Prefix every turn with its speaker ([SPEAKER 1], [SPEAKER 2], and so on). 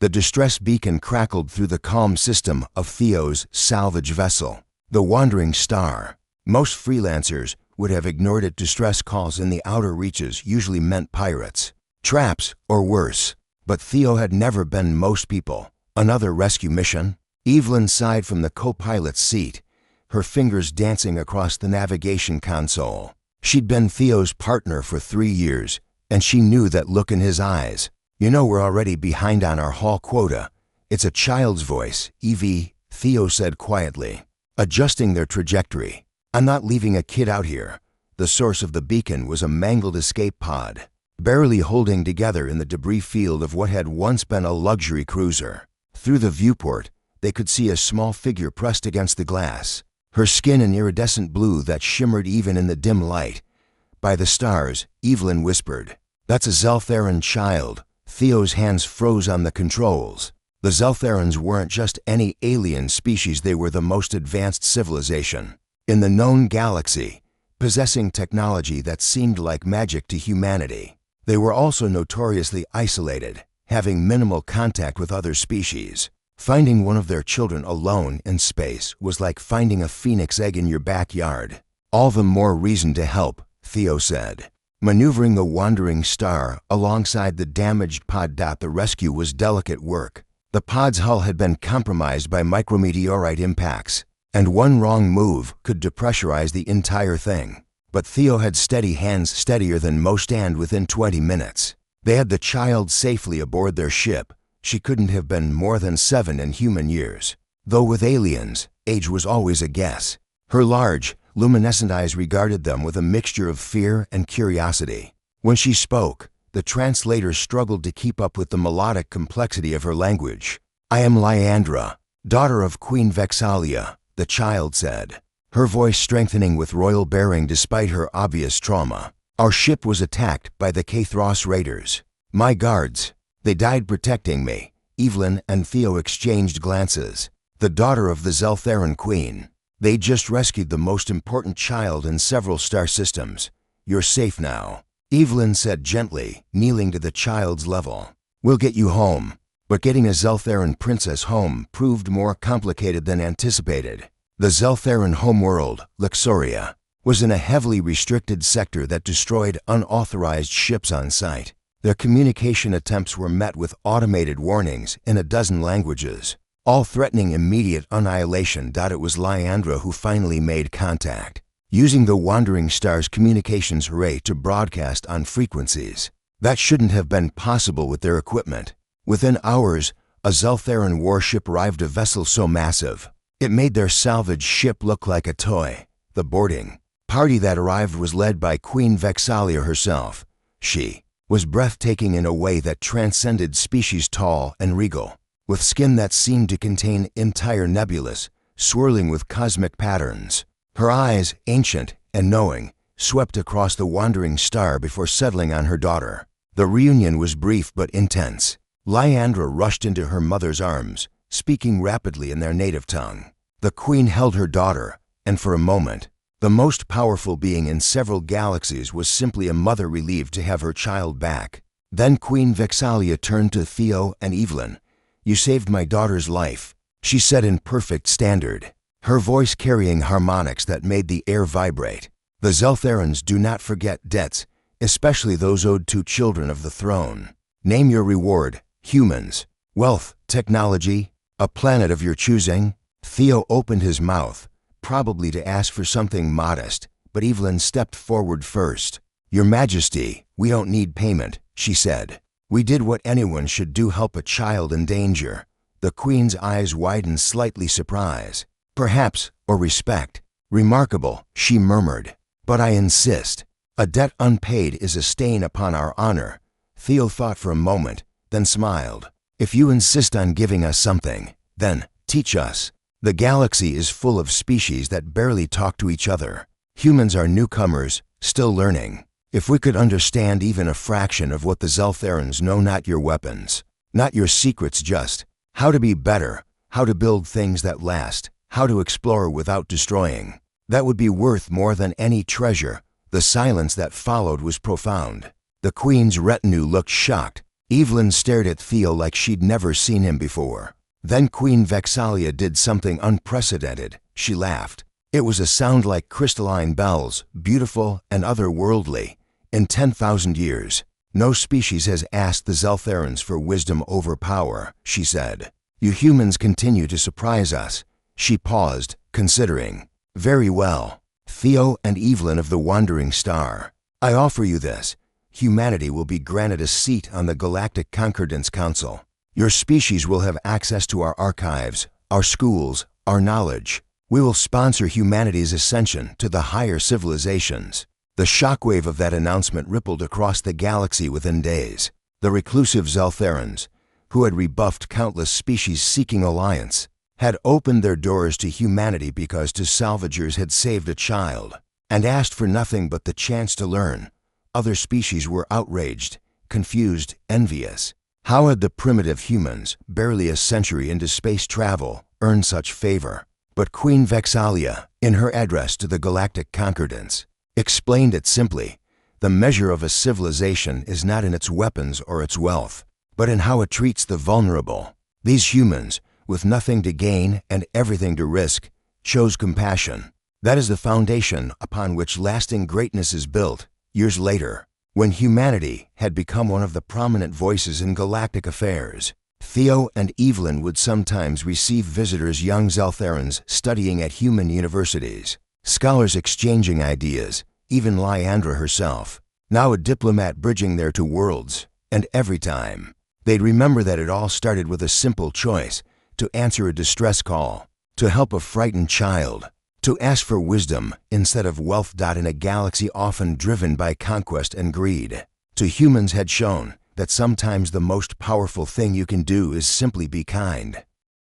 [SPEAKER 1] The distress beacon crackled through the calm system of Theo's salvage vessel, the Wandering Star. Most freelancers would have ignored it. Distress calls in the outer reaches usually meant pirates, traps, or worse. But Theo had never been most people. Another rescue mission? Evelyn sighed from the co-pilot's seat, her fingers dancing across the navigation console. She'd been Theo's partner for 3 years, and she knew that look in his eyes. You know, we're already behind on our haul quota. It's a child's voice, Evie, Theo said quietly, adjusting their trajectory. I'm not leaving a kid out here. The source of the beacon was a mangled escape pod, barely holding together in the debris field of what had once been a luxury cruiser. Through the viewport, they could see a small figure pressed against the glass, her skin an iridescent blue that shimmered even in the dim light. By the stars, Evelyn whispered, "That's a Zeltheran child." Theo's hands froze on the controls. The Zeltherans weren't just any alien species, they were the most advanced civilization in the known galaxy, possessing technology that seemed like magic to humanity. They were also notoriously isolated, having minimal contact with other species. Finding one of their children alone in space was like finding a phoenix egg in your backyard. All the more reason to help, Theo said. Maneuvering the Wandering Star alongside the damaged pod. The rescue was delicate work. The pod's hull had been compromised by micrometeorite impacts, and one wrong move could depressurize the entire thing. But Theo had steady hands, steadier than most, and within 20 minutes, they had the child safely aboard their ship. She couldn't have been more than 7 in human years, though with aliens, age was always a guess. Her large, luminescent eyes regarded them with a mixture of fear and curiosity. When she spoke, the translator struggled to keep up with the melodic complexity of her language. "I am Lyandra, daughter of Queen Vexalia," the child said, her voice strengthening with royal bearing despite her obvious trauma. "Our ship was attacked by the Kathros raiders. My guards, they died protecting me." Evelyn and Theo exchanged glances. The daughter of the Zeltheran queen. They just rescued the most important child in several star systems. "You're safe now," Evelyn said gently, kneeling to the child's level. "We'll get you home." But getting a Zeltheran princess home proved more complicated than anticipated. The Zeltheran homeworld, Luxoria, was in a heavily restricted sector that destroyed unauthorized ships on sight. Their communication attempts were met with automated warnings in a dozen languages, all threatening immediate annihilation. It was Lyandra who finally made contact, using the Wandering Star's communications array to broadcast on frequencies that shouldn't have been possible with their equipment. Within hours, a Zeltheran warship arrived, a vessel so massive, it made their salvage ship look like a toy. The boarding party that arrived was led by Queen Vexalia herself. She was breathtaking in a way that transcended species, tall and regal, with skin that seemed to contain entire nebulas, swirling with cosmic patterns. Her eyes, ancient and knowing, swept across the Wandering Star before settling on her daughter. The reunion was brief but intense. Lyandra rushed into her mother's arms, speaking rapidly in their native tongue. The queen held her daughter, and for a moment, the most powerful being in several galaxies was simply a mother relieved to have her child back. Then Queen Vexalia turned to Theo and Evelyn. "You saved my daughter's life," she said in perfect standard, her voice carrying harmonics that made the air vibrate. "The Zeltherans do not forget debts, especially those owed to children of the throne. Name your reward, humans, wealth, technology, a planet of your choosing." Theo opened his mouth, probably to ask for something modest, but Evelyn stepped forward first. "Your Majesty, we don't need payment," she said. "We did what anyone should do, help a child in danger." The queen's eyes widened, slightly surprise. "Perhaps, or respect." "Remarkable," she murmured. "But I insist. A debt unpaid is a stain upon our honor." Theo thought for a moment, then smiled. "If you insist on giving us something, then teach us. The galaxy is full of species that barely talk to each other. Humans are newcomers, still learning. If we could understand even a fraction of what the Zeltherans know, not your weapons, not your secrets, just how to be better, how to build things that last, how to explore without destroying, that would be worth more than any treasure." The silence that followed was profound. The queen's retinue looked shocked. Evelyn stared at Theo like she'd never seen him before. Then Queen Vexalia did something unprecedented. She laughed. It was a sound like crystalline bells, beautiful and otherworldly. In 10,000 years, no species has asked the Zeltharans for wisdom over power, she said. You humans continue to surprise us. She paused, considering. Very well. Theo and Evelyn of the Wandering Star, I offer you this. Humanity will be granted a seat on the Galactic Concordance Council. Your species will have access to our archives, our schools, our knowledge. We will sponsor humanity's ascension to the higher civilizations. The shockwave of that announcement rippled across the galaxy within days. The reclusive Zeltharans, who had rebuffed countless species seeking alliance, had opened their doors to humanity because two salvagers had saved a child, and asked for nothing but the chance to learn. Other species were outraged, confused, envious. How had the primitive humans, barely a century into space travel, earned such favor? But Queen Vexalia, in her address to the Galactic Concordance, explained it simply. The measure of a civilization is not in its weapons or its wealth, but in how it treats the vulnerable. These humans, with nothing to gain and everything to risk, chose compassion. That is the foundation upon which lasting greatness is built. Years later, when humanity had become one of the prominent voices in galactic affairs, Theo and Evelyn would sometimes receive visitors, young Zeltharans studying at human universities, scholars exchanging ideas, even Lyandra herself, now a diplomat bridging their two worlds. And every time, they'd remember that it all started with a simple choice: to answer a distress call, to help a frightened child, to ask for wisdom instead of wealth. In a galaxy often driven by conquest and greed, two humans had shown that sometimes the most powerful thing you can do is simply be kind.